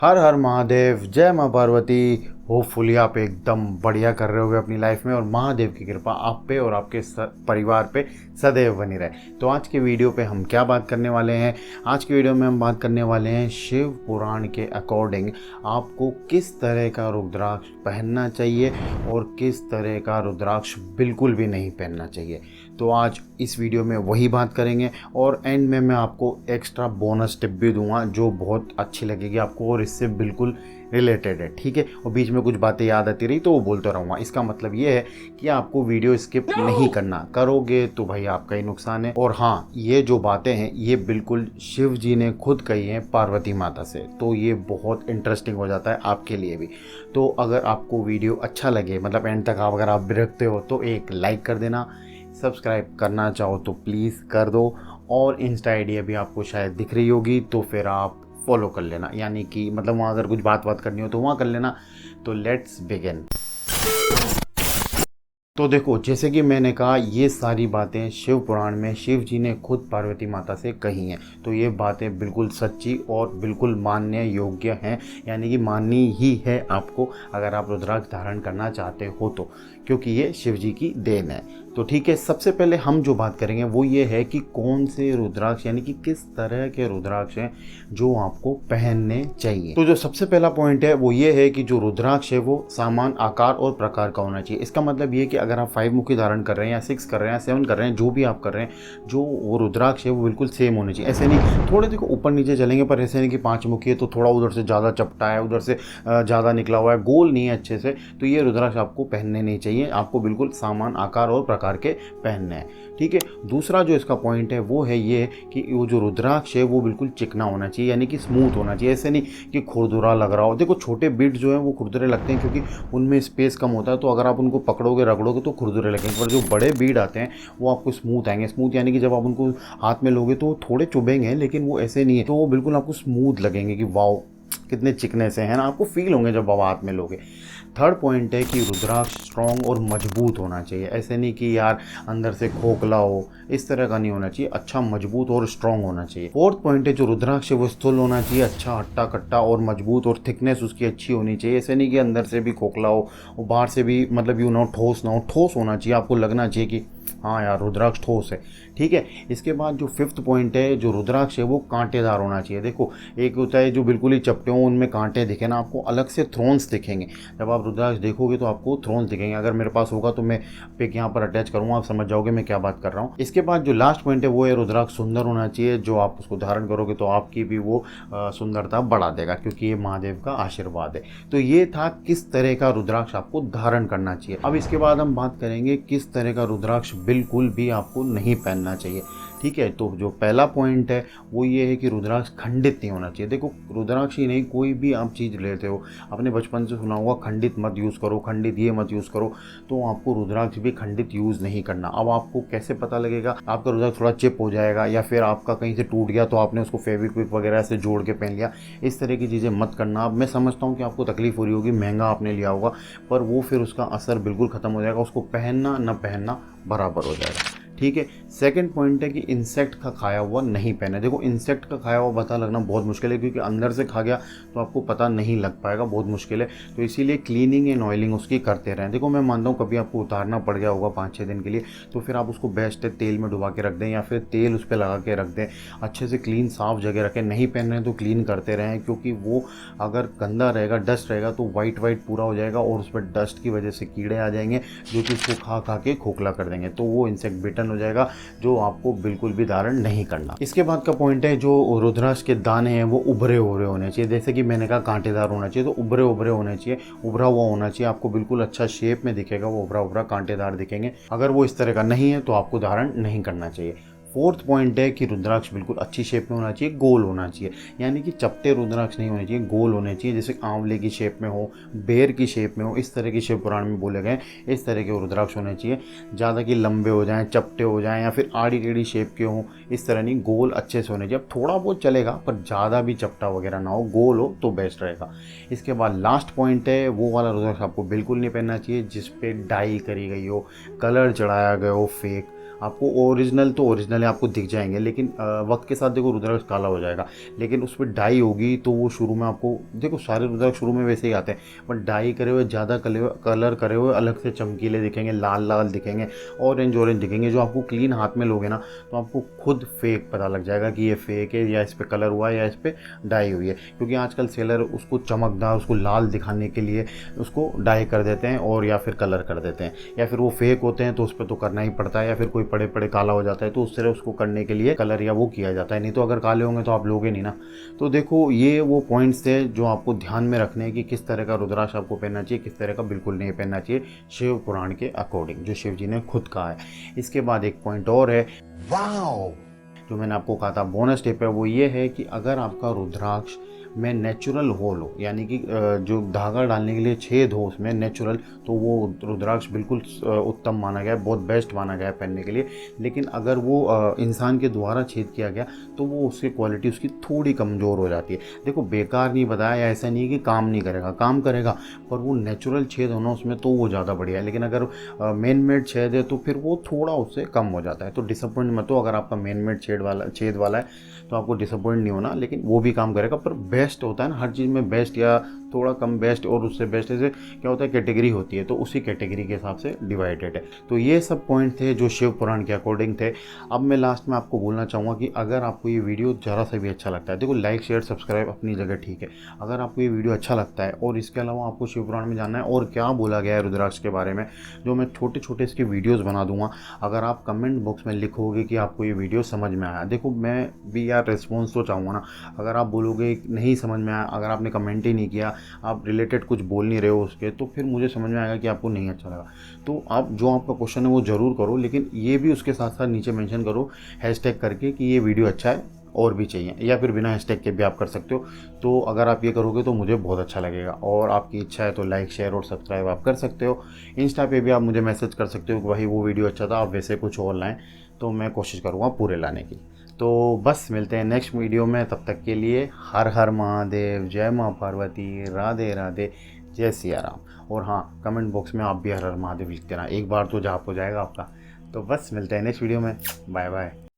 हर हर महादेव, जय माँ पार्वती। होपफुली आप एकदम बढ़िया कर रहे होगे अपनी लाइफ में और महादेव की कृपा आप पे और आपके परिवार पे सदैव बनी रहे। तो आज के वीडियो पे हम क्या बात करने वाले हैं? आज के वीडियो में हम बात करने वाले हैं शिव पुराण के अकॉर्डिंग आपको किस तरह का रुद्राक्ष पहनना चाहिए और किस तरह का रुद्राक्ष बिल्कुल भी नहीं पहनना चाहिए। तो आज इस वीडियो में वही बात करेंगे और एंड में मैं आपको एक्स्ट्रा बोनस टिप भी दूंगा जो बहुत अच्छी लगेगी आपको और इससे बिल्कुल रिलेटेड है, ठीक है। और बीच में कुछ बातें याद आती रही तो वो बोलता रहूँगा। इसका मतलब ये है कि आपको वीडियो स्किप नहीं करना, करोगे तो भाई आपका ही नुकसान है। और हाँ, ये जो बातें हैं ये बिल्कुल शिव जी ने खुद कही हैं पार्वती माता से, तो ये बहुत इंटरेस्टिंग हो जाता है आपके लिए भी। तो अगर आपको वीडियो अच्छा लगे, मतलब एंड तक अगर आप बिरकते हो तो एक लाइक कर देना, सब्सक्राइब करना चाहो तो प्लीज़ कर दो और इंस्टा आईडी अभी आपको शायद दिख रही होगी तो फिर आप फॉलो कर लेना, यानी कि मतलब वहाँ अगर कुछ बात करनी हो तो वहाँ कर लेना। तो लेट्स बिगिन। तो देखो, जैसे कि मैंने कहा, ये सारी बातें शिव पुराण में शिव जी ने खुद पार्वती माता से कही हैं, तो ये बातें बिल्कुल सच्ची और बिल्कुल मानने योग्य हैं, यानी कि माननी ही है आपको अगर आप रुद्राक्ष धारण करना चाहते हो तो, क्योंकि ये शिव जी की देन है। तो ठीक है, सबसे पहले हम जो बात करेंगे वो ये है कि कौन से रुद्राक्ष, यानी कि किस तरह के रुद्राक्ष हैं जो आपको पहनने चाहिए। तो जो सबसे पहला पॉइंट है वो ये है कि जो रुद्राक्ष है वो समान आकार और प्रकार का होना चाहिए। इसका मतलब ये कि अगर आप 5 मुखी धारण कर रहे हैं या 6 कर रहे हैं, 7 कर रहे हैं, जो भी आप कर रहे हैं, जो वो रुद्राक्ष है वो बिल्कुल सेम होने चाहिए। ऐसे नहीं, थोड़े देखो ऊपर नीचे चलेंगे, पर ऐसे नहीं कि 5 मुखी है तो थोड़ा उधर से ज़्यादा चपटा है, उधर से ज़्यादा निकला हुआ है, गोल नहीं है अच्छे से, तो ये रुद्राक्ष आपको पहनने नहीं चाहिए। आपको बिल्कुल समान आकार और प्रकार के पहनने हैं, ठीक है। दूसरा जो इसका पॉइंट है वो है ये कि वो जो रुद्राक्ष है वो बिल्कुल चिकना होना चाहिए, यानी कि स्मूथ होना चाहिए। ऐसे नहीं कि खुरदुरा लग रहा हो। देखो, छोटे बीट जो है वो खुरदुरे लगते हैं क्योंकि उनमें स्पेस कम होता है, तो अगर आप उनको पकड़ोगे रगड़ोगे तो खुरदुरे लगेंगे। पर जो बड़े बीड आते हैं वो आपको स्मूथ आएंगे। स्मूथ यानी कि जब आप उनको हाथ में लोगे तो थोड़े चुभेंगे, लेकिन वो ऐसे नहीं है, तो वो बिल्कुल आपको स्मूथ लगेंगे कि वाओ कितने चिकने से हैं ना, आपको फील होंगे जब आप हाथ में लोगे। थर्ड पॉइंट है कि रुद्राक्ष स्ट्रॉन्ग और मजबूत होना चाहिए। ऐसे नहीं कि यार अंदर से खोखला हो, इस तरह का नहीं होना चाहिए, अच्छा मजबूत और स्ट्रॉन्ग होना चाहिए। फोर्थ पॉइंट है जो रुद्राक्ष है वो स्थूल होना चाहिए, अच्छा हट्टा कट्टा और मजबूत, और थिकनेस उसकी अच्छी होनी चाहिए। ऐसे नहीं कि अंदर से भी खोखला हो और बाहर से भी मतलब यू नो ठोस ना हो। ठोस होना चाहिए, आपको लगना चाहिए कि हाँ यार रुद्राक्ष ठोस है, ठीक है। इसके बाद जो फिफ्थ पॉइंट है, जो रुद्राक्ष है वो कांटेदार होना चाहिए। देखो, एक होता है जो बिल्कुल ही चपटे हों, उनमें कांटे दिखे ना, आपको अलग से थ्रोन्स दिखेंगे। जब आप रुद्राक्ष देखोगे तो आपको थ्रोन्स दिखेंगे। अगर मेरे पास होगा तो मैं पिक यहाँ पर अटैच करूँगा, आप समझ जाओगे मैं क्या बात कर रहा हूँ। इसके बाद जो लास्ट पॉइंट है वो है रुद्राक्ष सुंदर होना चाहिए। जो आप उसको धारण करोगे तो आपकी भी वो सुंदरता बढ़ा देगा, क्योंकि ये महादेव का आशीर्वाद है। तो ये था किस तरह का रुद्राक्ष आपको धारण करना चाहिए। अब इसके बाद हम बात करेंगे किस तरह का रुद्राक्ष बिल्कुल भी आपको नहीं पहनना चाहिए, ठीक है। तो जो पहला पॉइंट है वो ये है कि रुद्राक्ष खंडित नहीं होना चाहिए। देखो, रुद्राक्ष ही नहीं, कोई भी आप चीज़ लेते हो, आपने बचपन से सुना होगा खंडित मत यूज़ करो, खंडित ये मत यूज़ करो, तो आपको रुद्राक्ष भी खंडित यूज़ नहीं करना। अब आपको कैसे पता लगेगा? आपका रुद्राक्ष थोड़ा चिप हो जाएगा या फिर आपका कहीं से टूट गया तो आपने उसको फेविक्विक वगैरह से जोड़ के पहन लिया, इस तरह की चीज़ें मत करना। अब मैं समझता हूँ कि आपको तकलीफ हो रही होगी, महंगा आपने लिया होगा, पर वो फिर उसका असर बिल्कुल ख़त्म हो जाएगा। उसको पहनना न पहनना बराबर हो जाएगा, ठीक है। सेकंड पॉइंट है कि इंसेक्ट का खाया हुआ नहीं पहने। देखो, इंसेक्ट का खाया हुआ पता लगना बहुत मुश्किल है, क्योंकि अंदर से खा गया तो आपको पता नहीं लग पाएगा, बहुत मुश्किल है। तो इसीलिए क्लीनिंग एंड ऑयलिंग उसकी करते रहें। देखो, मैं मानता हूँ कभी आपको उतारना पड़ गया होगा 5-6 दिन के लिए, तो फिर आप उसको बेस्ट है तेल में डुबा के रख दें या फिर तेल उस पर लगा के रख दें। अच्छे से क्लीन साफ जगह रखें। नहीं पहन रहे हैं तो क्लीन करते रहें, क्योंकि वो अगर गंदा रहेगा, डस्ट रहेगा, तो वाइट पूरा हो जाएगा और उस पर डस्ट की वजह से कीड़े आ जाएंगे जो कि उसको खा खा के खोखला कर देंगे, तो वो इंसेक्ट बिटन हो जाएगा, जो आपको बिल्कुल भी धारण नहीं करना। इसके बाद का पॉइंट है जो रुद्राक्ष के दाने हैं वो उभरे हुए होने चाहिए। जैसे कि मैंने कहा कांटेदार होना चाहिए, तो उभरे होने चाहिए, उभरा हुआ होना चाहिए। आपको बिल्कुल अच्छा शेप में दिखेगा, वो उभरा कांटेदार दिखेंगे। अगर वो इस तरह का नहीं है तो आपको धारण नहीं करना चाहिए। फोर्थ पॉइंट है कि रुद्राक्ष बिल्कुल अच्छी शेप में होना चाहिए, गोल होना चाहिए, यानी कि चपटे रुद्राक्ष नहीं होने चाहिए, गोल होने चाहिए। जैसे आंवले की शेप में हो, बेर की शेप में हो, इस तरह की शेप पुराण में बोले गए, इस तरह के रुद्राक्ष होने चाहिए। ज़्यादा कि लंबे हो जाएं, चपटे हो जाएं या फिर आड़ी टेढ़ी शेप के हों, इस तरह नहीं, गोल अच्छे से होने चाहिए। अब थोड़ा बहुत चलेगा पर ज़्यादा भी चपटा वगैरह ना हो, गोल हो तो बेस्ट रहेगा। इसके बाद लास्ट पॉइंट है, वो वाला रुद्राक्ष आपको बिल्कुल नहीं पहनना चाहिए जिस पे डाई करी गई हो, कलर चढ़ाया गया हो फेक। आपको ओरिजिनल तो ओरिजिनल आपको दिख जाएंगे, लेकिन वक्त के साथ देखो रुद्राक्ष काला हो जाएगा, लेकिन उस पर डाई होगी तो वो शुरू में आपको देखो सारे रुद्राक्ष शुरू में वैसे ही आते हैं, पर डाई करे हुए ज़्यादा कलर करे हुए अलग से चमकीले दिखेंगे, लाल लाल दिखेंगे, ऑरेंज ऑरेंज दिखेंगे। जो आपको क्लीन हाथ में लोगे ना तो आपको खुद फेक पता लग जाएगा कि ये फेक है, या इस पर कलर हुआ है, या इस पर डाई हुई है। क्योंकि आजकल सेलर उसको चमकदार, उसको लाल दिखाने के लिए उसको डाई कर देते हैं और या फिर कलर कर देते हैं, या फिर वो फेक होते हैं तो उस पर तो करना ही पड़ता है, या फिर कोई पड़े पड़े काला हो जाता है तो उससे उसको करने के लिए कलर या वो किया जाता है। नहीं तो अगर काले होंगे तो आप लोगे नहीं ना। तो देखो ये वो पॉइंट्स थे जो आपको ध्यान में रखने हैं कि किस तरह का रुद्राक्ष आपको पहनना चाहिए, किस तरह का बिल्कुल नहीं पहनना चाहिए शिव पुराण के अकॉर्डिंग, जो शिव जी ने खुद कहा है। इसके बाद एक पॉइंट और है, वाओ, जो मैंने आपको कहा था बोनस टिप है, वो ये है कि अगर आपका रुद्राक्ष में नेचुरल होल हो, यानी कि जो धागा डालने के लिए छेद हो उसमें नेचुरल, तो वो रुद्राक्ष बिल्कुल उत्तम माना गया है, बहुत बेस्ट माना गया है पहनने के लिए। लेकिन अगर वो इंसान के द्वारा छेद किया गया तो वो उसकी क्वालिटी उसकी थोड़ी कमज़ोर हो जाती है। देखो बेकार नहीं बताया, ऐसा नहीं है कि काम नहीं करेगा, काम करेगा, पर वो नेचुरल छेद होना उसमें तो वो ज़्यादा बढ़िया है। लेकिन अगर मेन मेड छेद है तो फिर वो थोड़ा उससे कम हो जाता है। तो डिसअपॉइंट मत हो, अगर आपका मेन मेड छेद वाला है तो आपको डिसअपॉइंट नहीं होना, लेकिन वो भी काम करेगा। पर बेस्ट होता है ना हर चीज़ में, बेस्ट या थोड़ा कम बेस्ट और उससे बेस्ट, ऐसे क्या होता है कैटेगरी होती है, तो उसी कैटेगरी के हिसाब से डिवाइडेड है। तो ये सब पॉइंट थे जो शिव पुराण के अकॉर्डिंग थे। अब मैं लास्ट में आपको बोलना चाहूँगा कि अगर आपको ये वीडियो ज़रा सा भी अच्छा लगता है, देखो लाइक शेयर सब्सक्राइब अपनी जगह ठीक है, अगर आपको ये वीडियो अच्छा लगता है और इसके अलावा आपको शिव पुराण में जानना है और क्या बोला गया है रुद्राक्ष के बारे में, जो मैं छोटे छोटे इसके वीडियोज़ बना दूंगा, अगर आप कमेंट बॉक्स में लिखोगे कि आपको ये वीडियो समझ में आया, देखो मैं भी यार रिस्पॉन्स तो चाहूँगा ना। अगर आप बोलोगे नहीं समझ में आया, अगर आपने कमेंट ही नहीं किया, आप रिलेटेड कुछ बोल नहीं रहे हो उसके, तो फिर मुझे समझ में आएगा कि आपको नहीं अच्छा लगा। तो आप जो आपका क्वेश्चन है वो ज़रूर करो, लेकिन ये भी उसके साथ साथ नीचे मेंशन करो हैशटैग करके कि ये वीडियो अच्छा है और भी चाहिए, या फिर बिना हैशटैग के भी आप कर सकते हो। तो अगर आप ये करोगे तो मुझे बहुत अच्छा लगेगा, और आपकी इच्छा है तो लाइक शेयर और सब्सक्राइब आप कर सकते हो। इंस्टा पे भी आप मुझे मैसेज कर सकते हो कि भाई वो वीडियो अच्छा था, आप वैसे कुछ और लाएँ, तो मैं कोशिश करूँगा पूरे लाने की। तो बस मिलते हैं नेक्स्ट वीडियो में, तब तक के लिए हर हर महादेव, जय माँ पार्वती, राधे राधे, जय सिया राम। और हाँ, कमेंट बॉक्स में आप भी हर हर महादेव लिखते रहना, एक बार तो जाप हो जाएगा आपका। तो बस मिलते हैं नेक्स्ट वीडियो में, बाय बाय।